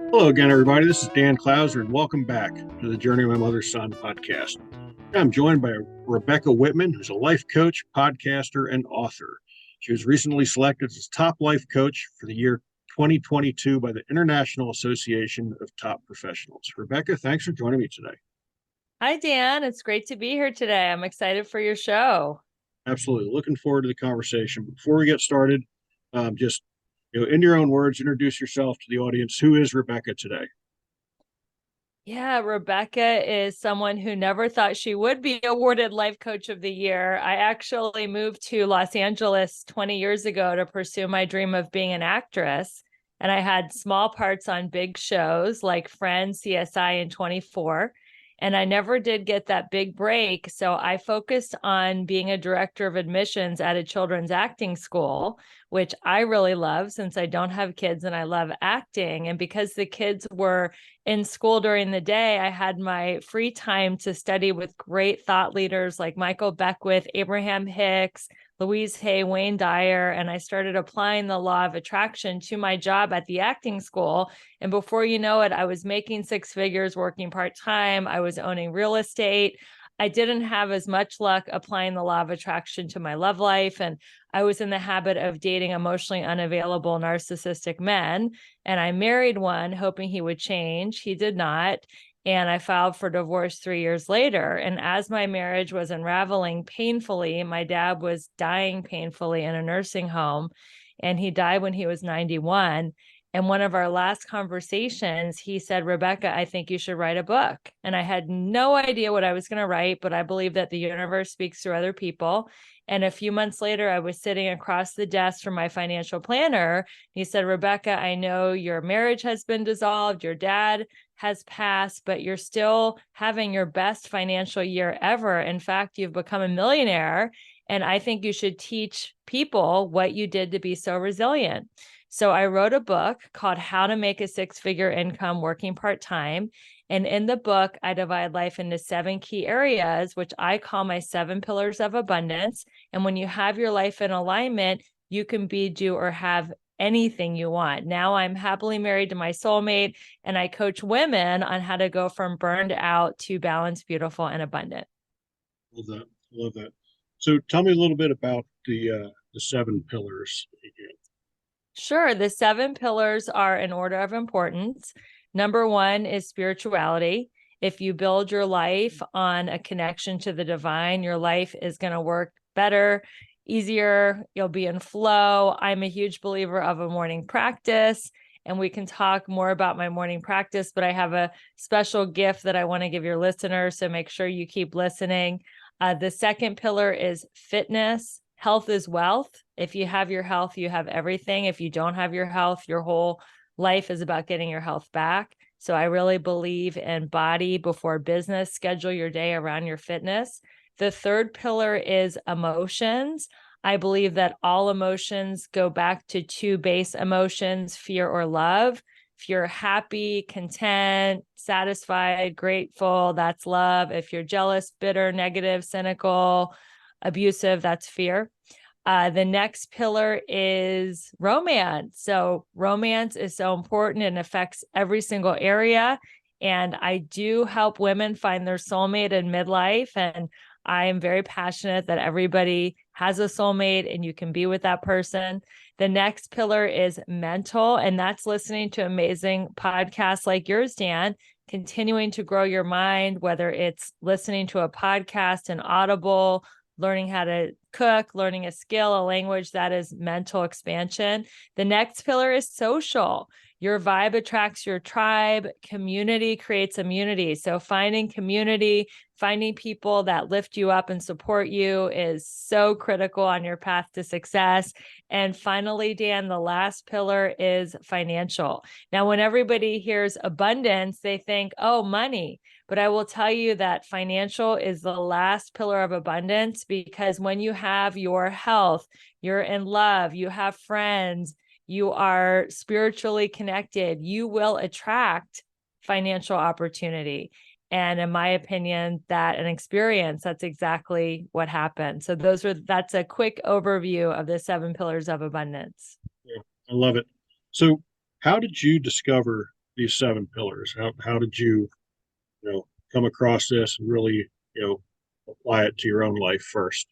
Hello again, everybody. This is Dan Clouser, and welcome back to the Journey of My Mother's Son podcast. I'm joined by Rebecca Whitman, who's a life coach, podcaster, and author. She was recently selected as top life coach for the year 2022 by the International Association of Top Professionals. Rebecca, thanks for joining me today. Hi, Dan. It's great to be here today. I'm excited for your show. Absolutely. Looking forward to the conversation. Before we get started, just in your own words, introduce yourself to the audience. Who is Rebecca today? Yeah, Rebecca is someone who never thought she would be awarded Life Coach of the Year. I actually moved to Los Angeles 20 years ago to pursue my dream of being an actress. And I had small parts on big shows like Friends, CSI, and 24. And I never did get that big break. So I focused on being a director of admissions at a children's acting school, which I really love since I don't have kids and I love acting. And because the kids were in school during the day, I had my free time to study with great thought leaders like Michael Beckwith, Abraham Hicks, Louise Hay, Wayne Dyer, and I started applying the law of attraction to my job at the acting school. And before you know it, I was making six figures working part-time. I was owning real estate. I didn't have as much luck applying the law of attraction to my love life. And I was in the habit of dating emotionally unavailable narcissistic men. And I married one hoping he would change. He did not. And I filed for divorce 3 years later. And as my marriage was unraveling painfully, my dad was dying painfully in a nursing home. And he died when he was 91. And one of our last conversations, he said, Rebecca, I think you should write a book. And I had no idea what I was going to write, but I believe that the universe speaks through other people. And a few months later, I was sitting across the desk from my financial planner. He said, Rebecca, I know your marriage has been dissolved, your dad has passed, but you're still having your best financial year ever. In fact, you've become a millionaire. And I think you should teach people what you did to be so resilient. So I wrote a book called How to Make a Six-Figure Income Working Part-Time. And in the book, I divide life into 7 key areas, which I call my 7 pillars of abundance. And when you have your life in alignment, you can be, do, or have anything you want. Now I'm happily married to my soulmate, and I coach women on how to go from burned out to balanced, beautiful, and abundant. Love that. Love that. So tell me a little bit about the 7 pillars. Sure. The 7 pillars are in order of importance. Number 1 is spirituality. If you build your life on a connection to the divine, your life is going to work better, easier. You'll be in flow. I'm a huge believer of a morning practice, and we can talk more about my morning practice, but I have a special gift that I want to give your listeners. So make sure you keep listening. The second pillar is fitness. Health is wealth. If you have your health, you have everything. If you don't have your health, your whole life is about getting your health back. So I really believe in body before business. Schedule your day around your fitness. The third pillar is emotions. I believe that all emotions go back to 2 base emotions, fear or love. If you're happy, content, satisfied, grateful, that's love. If you're jealous, bitter, negative, cynical, abusive, that's fear. The next pillar is romance. So romance is so important and affects every single area. And I do help women find their soulmate in midlife. And I am very passionate that everybody has a soulmate and you can be with that person. The next pillar is mental, and that's listening to amazing podcasts like yours, Dan, continuing to grow your mind, whether it's listening to a podcast, an Audible, learning how to cook, learning a skill, a language, that is mental expansion. The next pillar is social. Your vibe attracts your tribe. Community creates immunity. So finding community, finding people that lift you up and support you is so critical on your path to success. And finally, Dan, the last pillar is financial. Now, when everybody hears abundance, they think, oh, money. But I will tell you that financial is the last pillar of abundance, because when you have your health, you're in love, you have friends, you are spiritually connected, you will attract financial opportunity. And in my opinion, that an experience, that's exactly what happened. So that's a quick overview of the 7 pillars of abundance. Yeah, I love it. So, how did you discover these seven pillars? How did you, come across this and really, apply it to your own life first?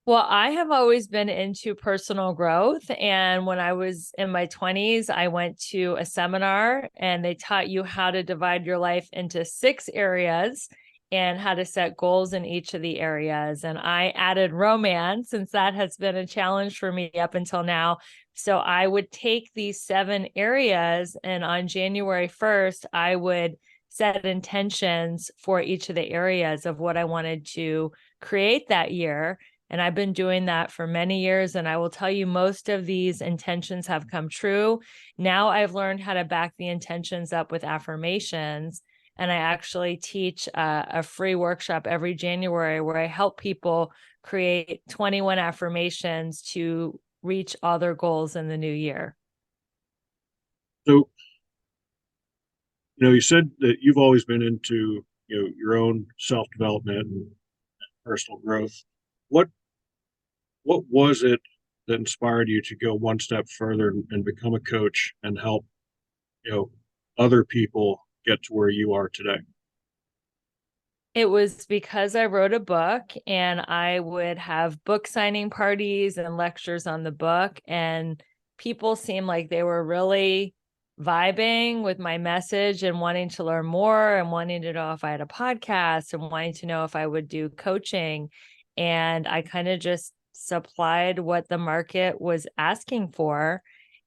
Well, I have always been into personal growth. And when I was in my 20s, I went to a seminar and they taught you how to divide your life into 6 areas and how to set goals in each of the areas. And I added romance since that has been a challenge for me up until now. So I would take these 7 areas and on January 1st, I would set intentions for each of the areas of what I wanted to create that year. And I've been doing that for many years. And I will tell you, most of these intentions have come true. Now I've learned how to back the intentions up with affirmations. And I actually teach a free workshop every January where I help people create 21 affirmations to reach all their goals in the new year. So, you said that you've always been into, your own self-development and personal growth. What what was it that inspired you to go one step further and become a coach and help, you know, other people get to where you are today? It was because I wrote a book and I would have book signing parties and lectures on the book, and people seemed like they were really vibing with my message and wanting to learn more and wanting to know if I had a podcast and wanting to know if I would do coaching. And I kind of just supplied what the market was asking for.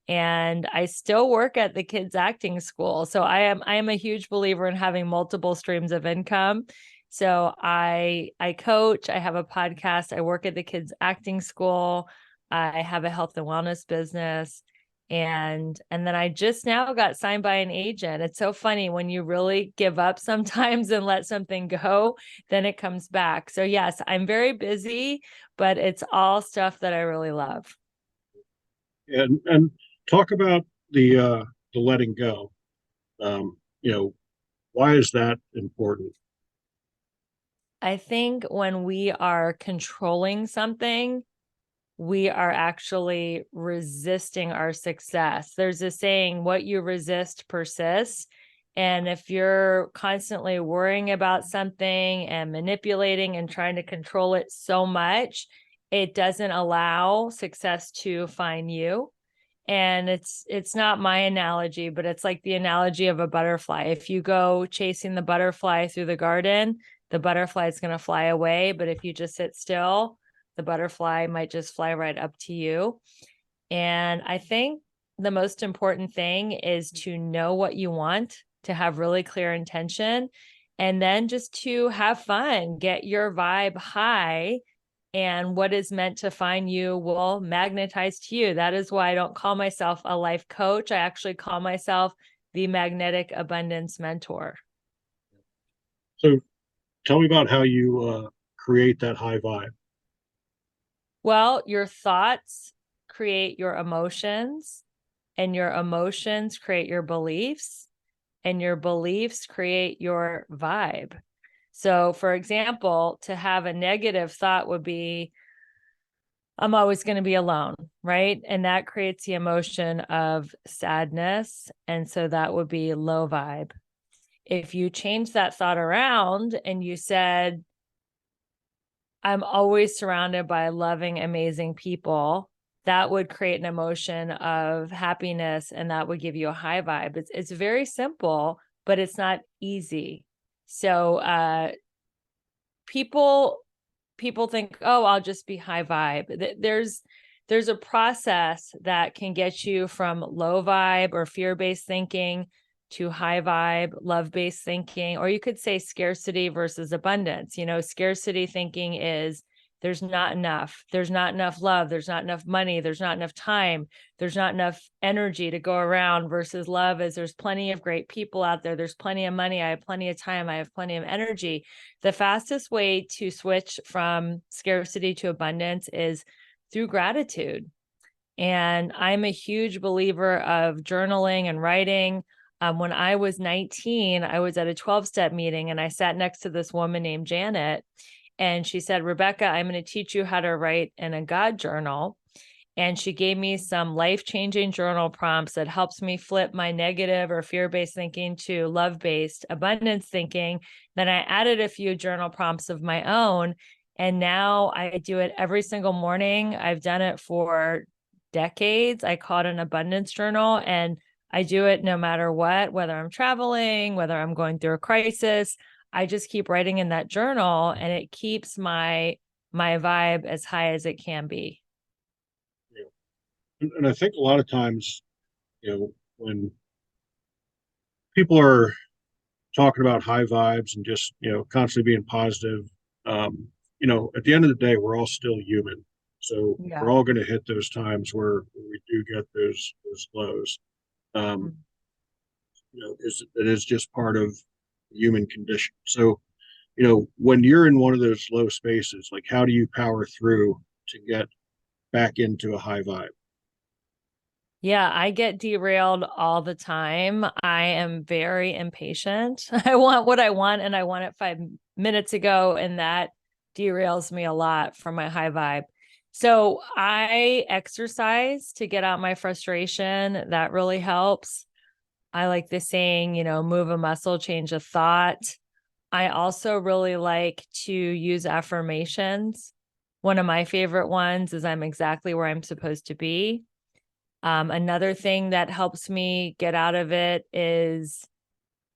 And I still work at the kids acting school. So I am a huge believer in having multiple streams of income. So I coach, I have a podcast, I work at the kids acting school, I have a health and wellness business, and then I just now got signed by an agent. It's so funny when you really give up sometimes and let something go, then it comes back. So yes, I'm very busy, but it's all stuff that I really love. And talk about the letting go. Why is that important? I think when we are controlling something, we are actually resisting our success. There's a saying, what you resist persists. And if you're constantly worrying about something and manipulating and trying to control it so much, it doesn't allow success to find you. And it's not my analogy, but it's like the analogy of a butterfly. If you go chasing the butterfly through the garden, the butterfly is going to fly away. But if you just sit still, the butterfly might just fly right up to you. And I think the most important thing is to know what you want, to have really clear intention, and then just to have fun, get your vibe high, and what is meant to find you will magnetize to you. That is why I don't call myself a life coach. I actually call myself the magnetic abundance mentor. So tell me about how you create that high vibe. Well, your thoughts create your emotions, and your emotions create your beliefs, and your beliefs create your vibe. So, for example, to have a negative thought would be, I'm always going to be alone, right? And that creates the emotion of sadness. And so that would be low vibe. If you change that thought around and you said, I'm always surrounded by loving, amazing people, that would create an emotion of happiness and that would give you a high vibe. It's very simple, but it's not easy. So people think, oh, I'll just be high vibe. There's a process that can get you from low vibe or fear-based thinking to high vibe, love-based thinking, or you could say scarcity versus abundance. Scarcity thinking is there's not enough. There's not enough love. There's not enough money. There's not enough time. There's not enough energy to go around, versus love is there's plenty of great people out there. There's plenty of money. I have plenty of time. I have plenty of energy. The fastest way to switch from scarcity to abundance is through gratitude. And I'm a huge believer of journaling and writing. When I was 19, I was at a 12-step meeting and I sat next to this woman named Janet. And she said, Rebecca, I'm going to teach you how to write in a God journal. And she gave me some life-changing journal prompts that helps me flip my negative or fear-based thinking to love-based abundance thinking. Then I added a few journal prompts of my own. And now I do it every single morning. I've done it for decades. I call it an abundance journal, and I do it no matter what, whether I'm traveling, whether I'm going through a crisis. I just keep writing in that journal, and it keeps my vibe as high as it can be. And I think a lot of times, when people are talking about high vibes and just, constantly being positive, at the end of the day, we're all still human. So Yeah. we're all going to hit those times where we do get those lows. Um, it is just part of the human condition. So, when you're in one of those low spaces, like how do you power through to get back into a high vibe? Yeah, I get derailed all the time. I am very impatient. I want what I want, and I want it 5 minutes ago, and that derails me a lot from my high vibe. So I exercise to get out my frustration. That really helps. I like the saying, move a muscle, change a thought. I also really like to use affirmations. One of my favorite ones is I'm exactly where I'm supposed to be. Another thing that helps me get out of it is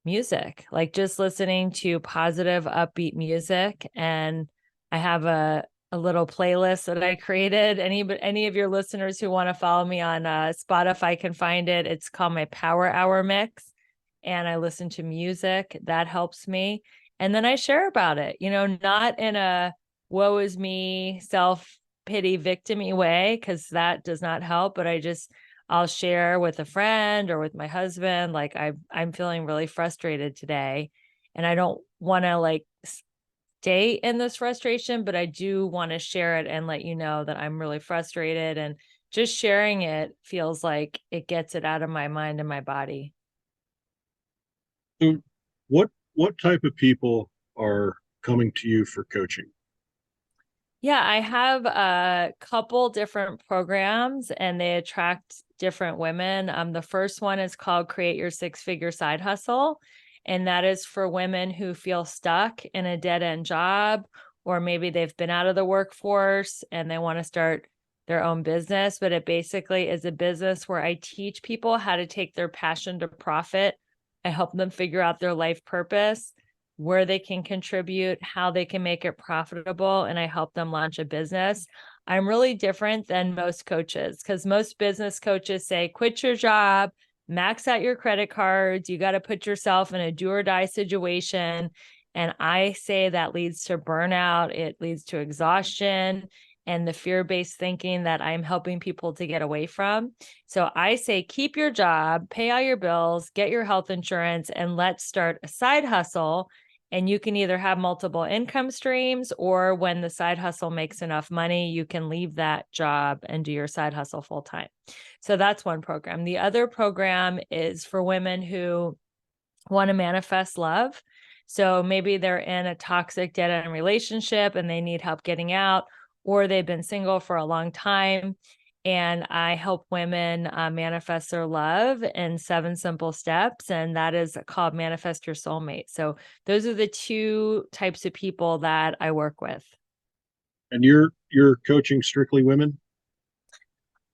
music, like just listening to positive, upbeat music. And I have a little playlist that I created. Any of your listeners who want to follow me on Spotify can find it. It's called my Power Hour Mix. And I listen to music that helps me. And then I share about it, not in a woe is me, self pity, victimy way, because that does not help. But I'll share with a friend or with my husband, like I'm feeling really frustrated today, and I don't want to like stay in this frustration, but I do want to share it and let you know that I'm really frustrated, and just sharing it feels like it gets it out of my mind and my body. So what type of people are coming to you for coaching? Yeah, I have a couple different programs, and they attract different women. The first one is called Create Your Six-Figure Side Hustle. And that is for women who feel stuck in a dead-end job, or maybe they've been out of the workforce and they want to start their own business. But it basically is a business where I teach people how to take their passion to profit. I help them figure out their life purpose, where they can contribute, how they can make it profitable, and I help them launch a business. I'm really different than most coaches, because most business coaches say, quit your job, max out your credit cards. You got to put yourself in a do or die situation. And I say that leads to burnout. It leads to exhaustion and the fear-based thinking that I'm helping people to get away from. So I say, keep your job, pay all your bills, get your health insurance, and let's start a side hustle. And you can either have multiple income streams, or when the side hustle makes enough money, you can leave that job and do your side hustle full time. So that's one program. The other program is for women who want to manifest love. So maybe they're in a toxic dead end relationship and they need help getting out, or they've been single for a long time. And I help women manifest their love in 7 simple steps. And that is called Manifest Your Soulmate. So those are the two types of people that I work with. And you're coaching strictly women?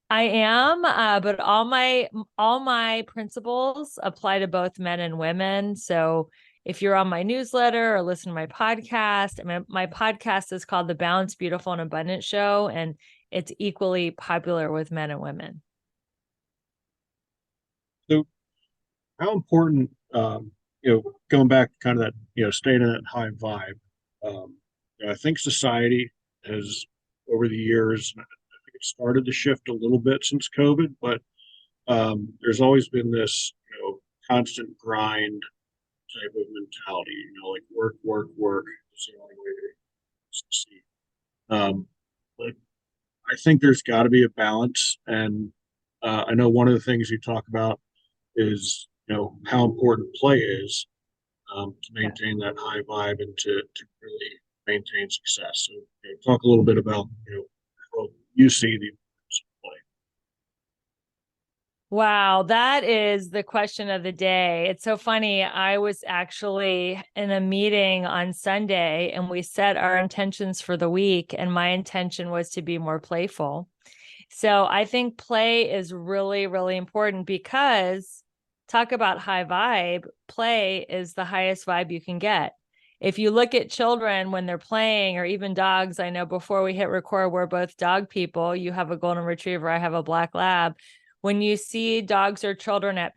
I am, but all my principles apply to both men and women. So if you're on my newsletter or listen to my podcast, my podcast is called The Balanced, Beautiful, and Abundant Show, and it's equally popular with men and women. So how important, going back to kind of that, staying in that high vibe. I think society has, over the years, I think it started to shift a little bit since COVID, but there's always been this, constant grind type of mentality, like work, work, work is the only way to succeed. But I think there's got to be a balance. And I know one of the things you talk about is, how important play is, to maintain that high vibe and to really maintain success. So talk a little bit about, how you see the importance of play. Wow, that is the question of the day. It's so funny. I was actually in a meeting on Sunday and we set our intentions for the week, and my intention was to be more playful. So I think play is really, really important because talk about high vibe, play is the highest vibe you can get. If you look at children when they're playing, or even dogs, I know before we hit record, we're both dog people. You have a golden retriever, I have a black lab. When you see dogs or children at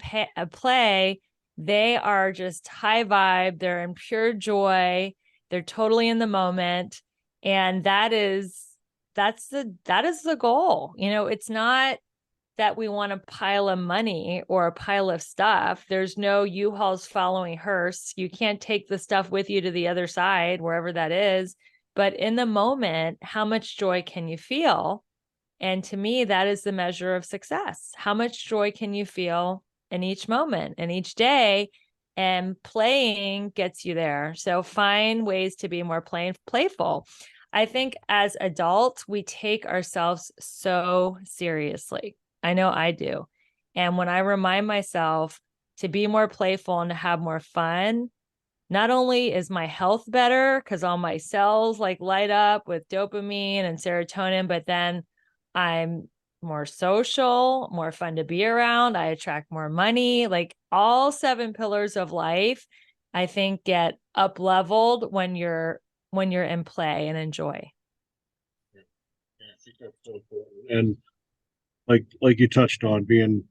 play, they are just high vibe. They're in pure joy. They're totally in the moment. And that is the goal. It's not that we want a pile of money or a pile of stuff. There's no U-Hauls following hearse. You can't take the stuff with you to the other side, wherever that is. But in the moment, how much joy can you feel? And to me, that is the measure of success. How much joy can you feel in each moment and each day? And playing gets you there. So find ways to be more playful. I think as adults, we take ourselves so seriously. I know I do. And when I remind myself to be more playful and to have more fun, not only is my health better because all my cells like light up with dopamine and serotonin, but then I'm more social, more fun to be around. I attract more money. Like all 7 pillars of life, I think get up leveled when you're in play and enjoy. Yeah, I think that's so important. And like you touched on, being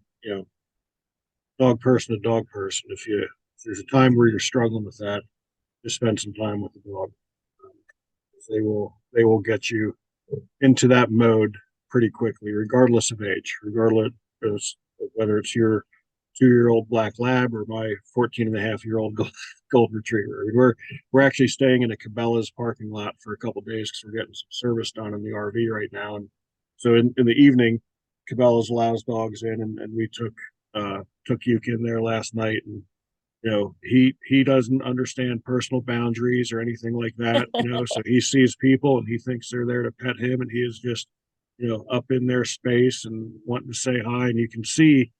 dog person to dog person. If there's a time where you're struggling with that, just spend some time with the dog. Um, they will get you into that mode pretty quickly, regardless of age, regardless of whether it's your 2 year old black lab or my 14 and a half year old golden retriever. I mean, we're actually staying in a Cabela's parking lot for a couple of days because we're getting some service done in the RV right now. And so in the evening, Cabela's allows dogs in, and we took Yuki in there last night, and he doesn't understand personal boundaries or anything like that. So he sees people and he thinks they're there to pet him, and he is just up in their space and wanting to say hi. And you can see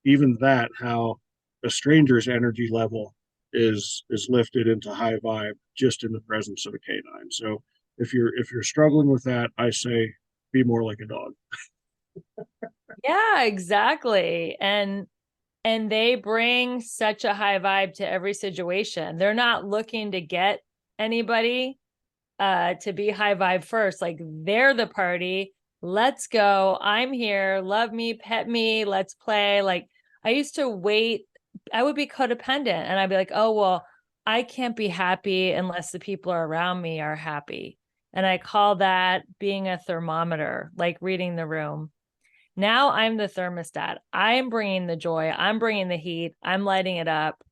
even that, how a stranger's energy level is lifted into high vibe just in the presence of a canine. So if you're struggling with that, I say be more like a dog. Yeah, exactly. And they bring such a high vibe to every situation. They're not looking to get anybody to be high vibe first. Like they're the party. Let's go. I'm here. Love me, pet me, let's play. Like I used to wait. I would be codependent and I'd be like, oh, well, I can't be happy unless the people around me are happy. And I call that being a thermometer, like reading the room. Now I'm the thermostat. I'm bringing the joy. I'm bringing the heat. I'm lighting it up.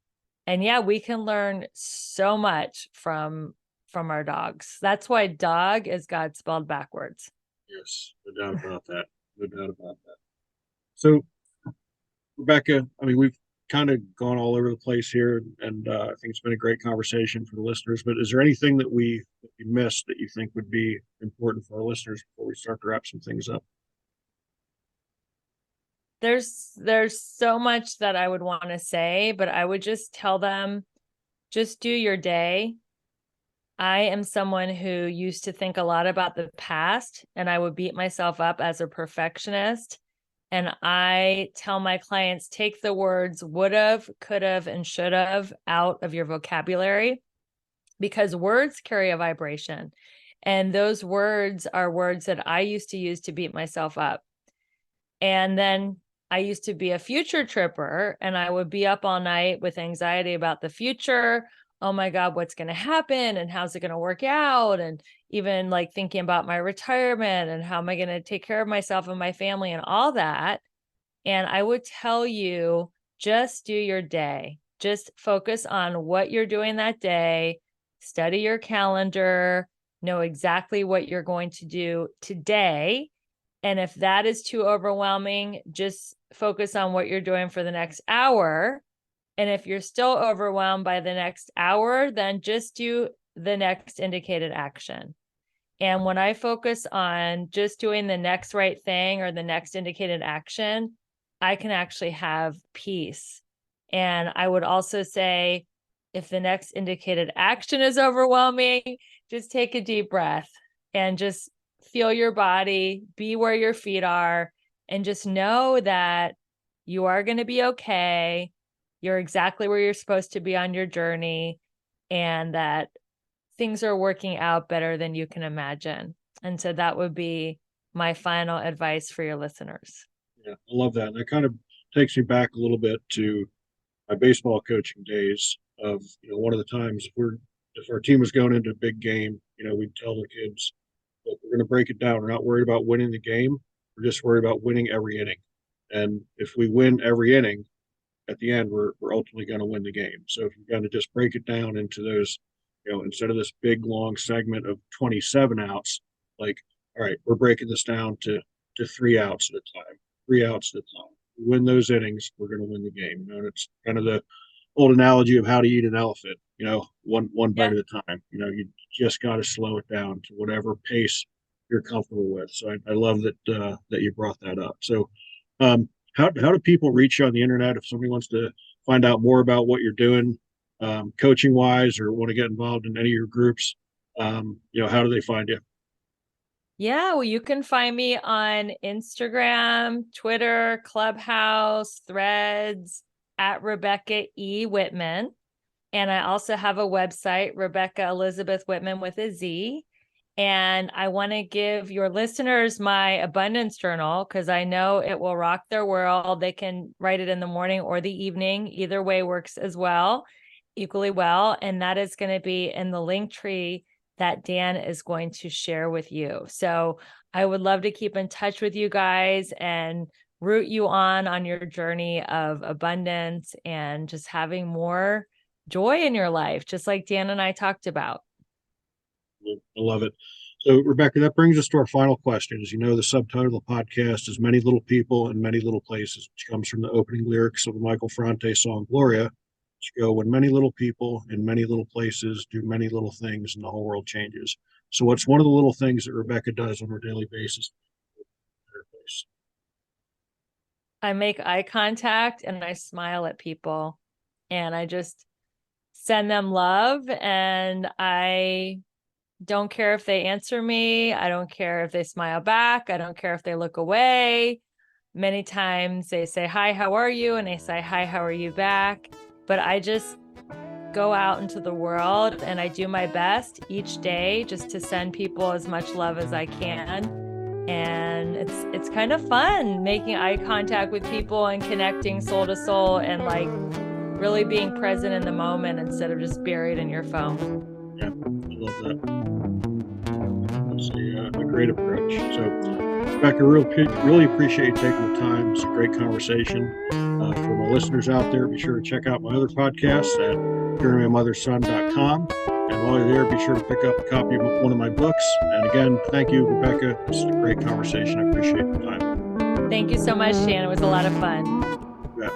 And yeah, we can learn so much from our dogs. That's why dog is God spelled backwards. Yes, no doubt about that. No doubt about that. So, Rebecca, I mean, we've kind of gone all over the place here, and I think it's been a great conversation for the listeners. But is there anything that we missed that you think would be important for our listeners before we start to wrap some things up? There's so much that I would want to say, but I would just tell them, just do your day. I am someone who used to think a lot about the past, and I would beat myself up as a perfectionist. And I tell my clients, take the words would have, could have, and should have out of your vocabulary, because words carry a vibration. And those words are words that I used to use to beat myself up. And then I used to be a future tripper and I would be up all night with anxiety about the future. Oh my God, what's going to happen and how's it going to work out? And even like thinking about my retirement and how am I going to take care of myself and my family and all that. And I would tell you, just do your day. Just focus on what you're doing that day, study your calendar, know exactly what you're going to do today. And if that is too overwhelming, just focus on what you're doing for the next hour. And if you're still overwhelmed by the next hour, then just do the next indicated action. And when I focus on just doing the next right thing or the next indicated action, I can actually have peace. And I would also say, if the next indicated action is overwhelming, just take a deep breath and just feel your body, be where your feet are, and just know that you are going to be okay. You're exactly where you're supposed to be on your journey, and that things are working out better than you can imagine. And so that would be my final advice for your listeners. Yeah, I love that. And that kind of takes me back a little bit to my baseball coaching days of, one of the times if our team was going into a big game, we'd tell the kids, look, we're going to break it down. We're not worried about winning the game. We're just worried about winning every inning. And if we win every inning, at the end, we're ultimately going to win the game. So if you're going to just break it down into those, instead of this big long segment of 27 outs, like, all right, we're breaking this down to 3 outs at a time, 3 outs at a time. Win those innings, we're going to win the game. And it's kind of the old analogy of how to eat an elephant. One bite at a time. You just got to slow it down to whatever pace you're comfortable with. So I love that you brought that up. So, how do people reach you on the internet if somebody wants to find out more about what you're doing, coaching wise, or want to get involved in any of your groups? How do they find you? Yeah, well, you can find me on Instagram, Twitter, Clubhouse, Threads, at Rebecca E. Whitman. And I also have a website, Rebecca Elizabeth Whitman with a Z. And I want to give your listeners my abundance journal because I know it will rock their world. They can write it in the morning or the evening. Either way works as well, equally well. And that is going to be in the link tree that Dan is going to share with you. So I would love to keep in touch with you guys and root you on your journey of abundance and just having more joy in your life, just like Dan and I talked about. I love it. So, Rebecca, that brings us to our final question. As you know, the subtitle of the podcast is Many Little People in Many Little Places, which comes from the opening lyrics of the Michael Franti song Gloria, which go, when many little people in many little places do many little things and the whole world changes. So what's one of the little things that Rebecca does on her daily basis? I make eye contact and I smile at people and I just send them love, and I don't care if they answer me. I don't care if they smile back. I don't care if they look away. Many times they say, hi, how are you? And I say, hi, how are you back? But I just go out into the world and I do my best each day just to send people as much love as I can. And it's kind of fun making eye contact with people and connecting soul to soul and like really being present in the moment instead of just buried in your phone. Yeah, I love that. That's a great approach. So, Rebecca, really appreciate you taking the time. It's a great conversation. For my listeners out there, be sure to check out my other podcasts at journeymymotherson.com. And while you're there, be sure to pick up a copy of one of my books. And again, thank you, Rebecca. This is a great conversation. I appreciate the time. Thank you so much, Dan. It was a lot of fun. Yeah.